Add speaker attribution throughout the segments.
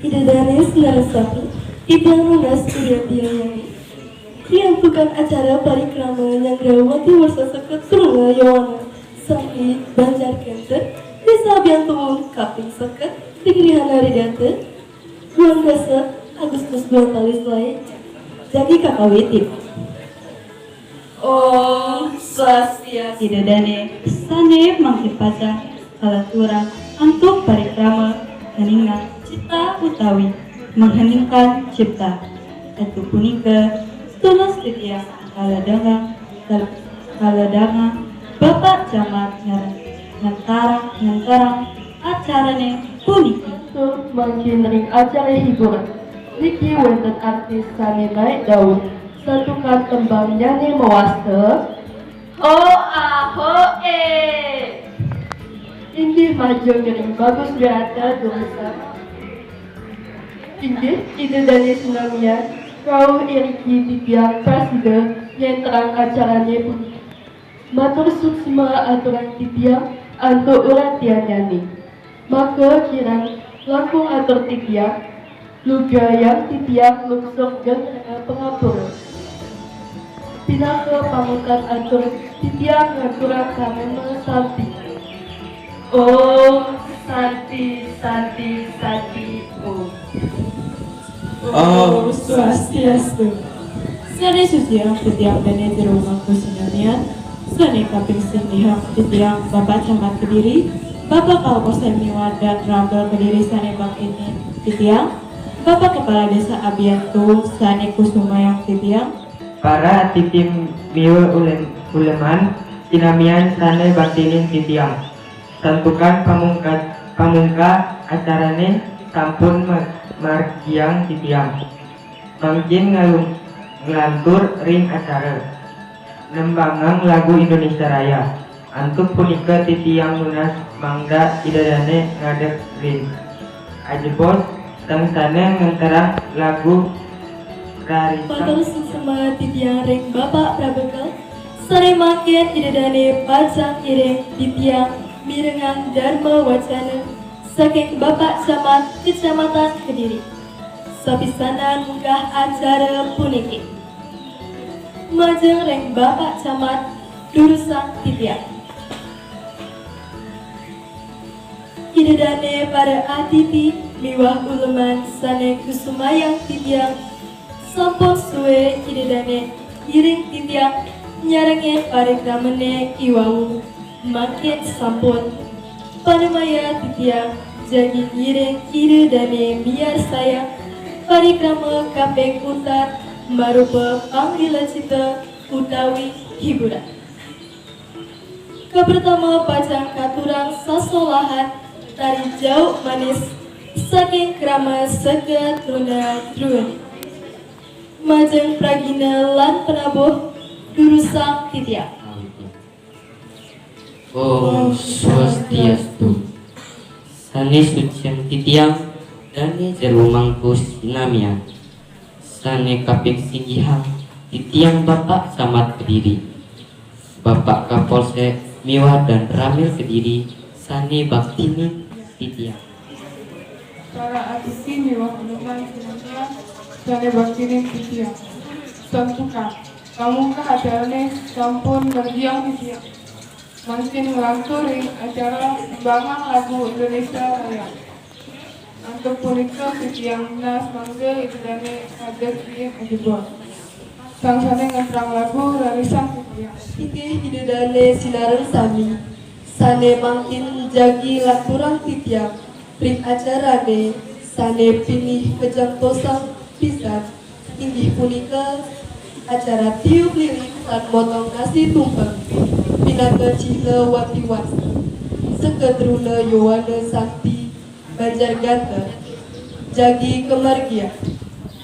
Speaker 1: Idadanis Narasati, Ibang Lunas Urian yang bukan acara parikrama yang grawati warsa seket surunga yawana sampai Banjar Kenter, Desa Biantuung Kaping Seket, Digrihana Ridate, Buang Desa, Agustus Buang Talislai, Jagi Kakawiti.
Speaker 2: Om Swastiastu. Idadane sane mangkit pacang kalatura antuk parikrama heningan cipta utawi mengheningkan cipta itu punika tulus titiang kaladanga Bapak Camat ngantarang acarane puniki
Speaker 1: Makin ring acara hiburan Niki wonten artis sane naik daun satukan tembang nyanyi mewaste
Speaker 2: ho aho
Speaker 1: Inggih maju ring bagus berada tulisan Inggih ide dari senamnya kau iriki dibiang presiden yang terang acaranya pun matur suksma aturan tibiang antuk urat tiang nyanyi maka kirang langkung atur tibiang luga yang tibiang luksuk dan pengapura pinaka pamukan atur tibiang aturan karena santi
Speaker 2: Om Santi
Speaker 1: Om Swastiastu. Sane susiang titiang dane jerumah kusinanian Sane kaping sindihang titiang Bapak Camat Kediri Bapak Kalposen Miwa dan Rambel Kediri Sane Bang ini titiang Bapak Kepala Desa Abiantung Sane Kusumayang titiang
Speaker 3: Para titim miwa uleman sinamian sane baktinin titiang tentukan pamungka acarane sampun margiang titiang mangkin ngelantur ring acara nembangang lagu Indonesia Raya antuk punika titiang lunas mangga idadane ngadeg ring ajebos tangsane ngenterah lagu rarisa
Speaker 1: Patur sesama titiang ring Bapak Prabekel Sare makin idadane pajang iring titiang mirengang Dharma Wacana saking Bapak Camat Kecamatan Kediri sapisanan munggah acara puniki majeng ring Bapak Camat Durusang titiang idadane para atiti miwah uleman sane kusumayang titiang sampun suwe idadane iring titiang nyarengen parikramane iwawu makin sampun panemaya titiang jagi ngiring ide dane biar saya parikrama kapeng utar marupa panggila cita utawi hiburan kepertama pacang katurang sasolahan tari jauh manis saking krama segat runa druni majeng pragina lan penabuh durusang titiang
Speaker 4: Om Swastiastu. Sane sucian titiang dane jerumangku sinamian sane kaping singgihang titiang Bapak Camat Kediri Bapak Kapolsek Miwa dan Ramil Kediri sane baktini titiang
Speaker 5: para atisi miwah uleman sinamian sane baktini titiang tentukan pamungka acarane sampun berdiang titiang Mangkin ngelanturing acara tembangan lagu Indonesia Raya. Untuk punika titiang nas mangga idadane kadet ing ajebos. Sangsane ngentrang lagu rarisan titiang.
Speaker 1: Iki idadane sinareng sami sane mangkin jagi laturang titiang ring acarane sane pinih kejangtosang pisan inggih punika acara tiup lilin lan motong nasi tumpeng pinaka cila wati-wati sekedruna yowana sakti Banjar Ganta jagi kemargia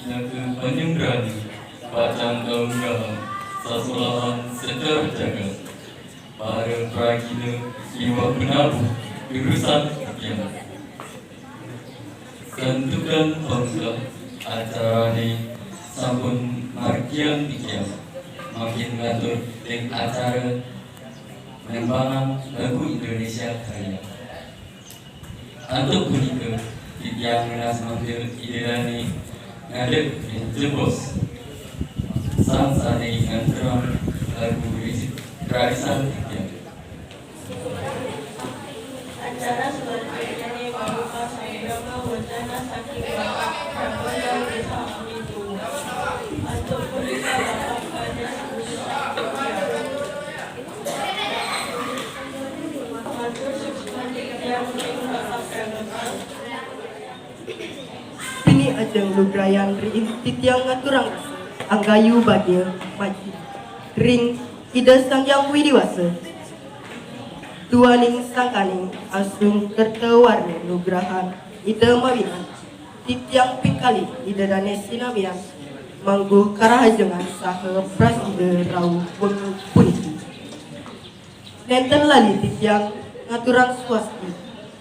Speaker 6: Naga penyenggrani pacang daun sasulahan secara jaga para pragina iwa penabuh urusan yang tentukan pemula acarane sampun margian tikiam makin ngatur ting acara penembangan lagu Indonesia Raya Antuk punika titiang menas manggil idelani ngadeg jebos sang sane nganteram lagu rarisan titiang.
Speaker 1: Acara selanjutnya ini membuka sairama wacana saking bapak Prabowo desa Amitu. Untuk berita bapak pada matur suksma yang bapak Prabowo.
Speaker 3: Ini ajeng lugrayan ring titiang ngaturang anggayu bagil maji ring ida sang yang widiwasa tuaning sangkaning asung kertawarni nugrahan ida mawinan titiang pingkali ida dane sinamian mangguh karahajengan saha prasida rau puniki nenten lali titiang ngaturang swasti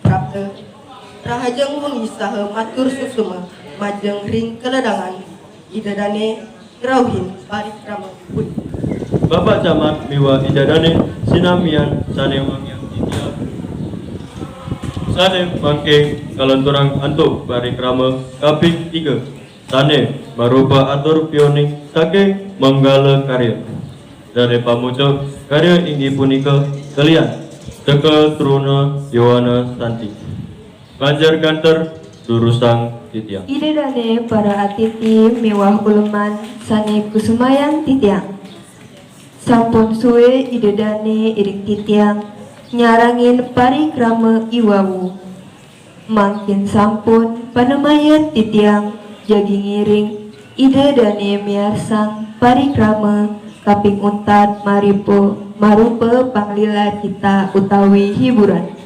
Speaker 3: prapte rahajeng wengi saha matur susuma majeng ring keledangan idadane rauhin parikrama pun.
Speaker 7: Bapak Camat miwa idadane sinamian sane wangyang titiang sane mangke kalenturang antuk parikrama kaping 3 sane marupa atur pioning saking menggala karya dari pamuja karya inggih punika kalian tekel truna Yohana Santi Banjar Ganter Durusang Titiang.
Speaker 8: Ide dane para atiti mewah uleman sane kusumayan titiang. Sampun suwe ide dane iring titiang nyarangin parikrama iwawu. Mangkin sampun panemayan titiang jagi ngiring ide dane miarsang parikrama kaping untat marupa panglila kita utawi hiburan.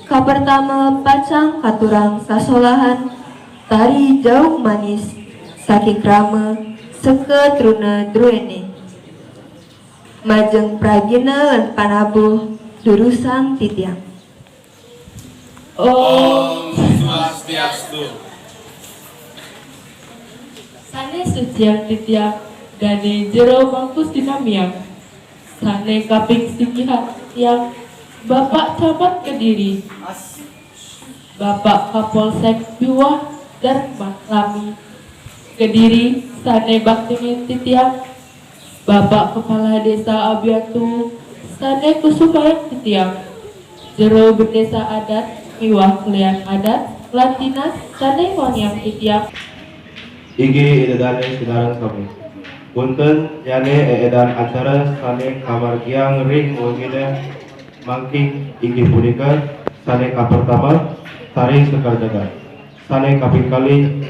Speaker 8: Kapertama pacang katurang sasolahan tari jauh manis saking krama seke truna druene majeng pragina lan panabuh durusang titiang.
Speaker 9: Om Swastiastu.
Speaker 2: Sane suciang titiang dane jero mangkus dinamiang. Sane kaping singihan tiang Bapak Camat Kediri, Bapak Kapolsek Biwah Dharma Lami Kediri, sane baktinin titiang, Bapak Kepala Desa Abiatu, sane kusumayan titiang, jero bendesa adat, miwah kelian adat, latinas, sane wangyang titiang.
Speaker 10: Igi edadane sinarang kami. Punten yane edan acara sane kamargiang ring wengine mangking inggih punika sane kapertama tari sekar jagat sane kaping kali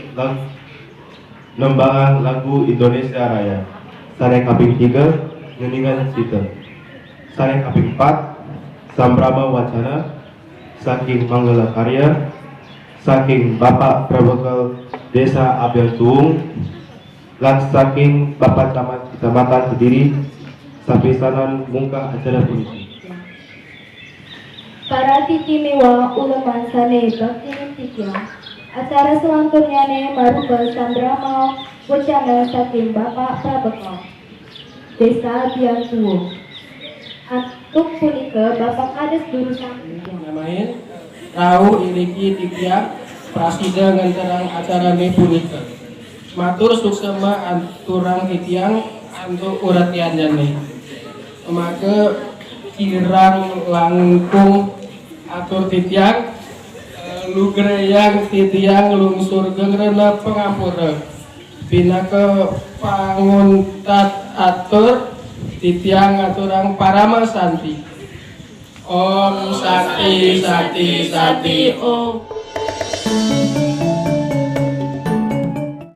Speaker 10: nembangan lagu Indonesia Raya sane kaping 3 ngeningan sita sane kaping 4 sambrama wacana saking manggala karya saking Bapak Prabowo Desa Abiatuung lan saking Bapak Camat Kecamatan Kediri sapisanan mungkah acara punika.
Speaker 1: Para titi mewah uleman sane baktinin titiang. Acara selanjutnya ne marupa sambrama wacana saking Bapak Prabowo Desa Biangtuung. Antuk punika Bapak Kades Durusang Titiang.
Speaker 11: Namain rau iriki titiang prasida ngantarang acara ne punika. Matur suksema anturang titiang antuk uratian jane. Maka kirang langkung atur titiang lugreyang titiang lungsur gengrena pengampura binaka panguntat atur titiang aturang parama santi. Om Santi Santi Santi Om.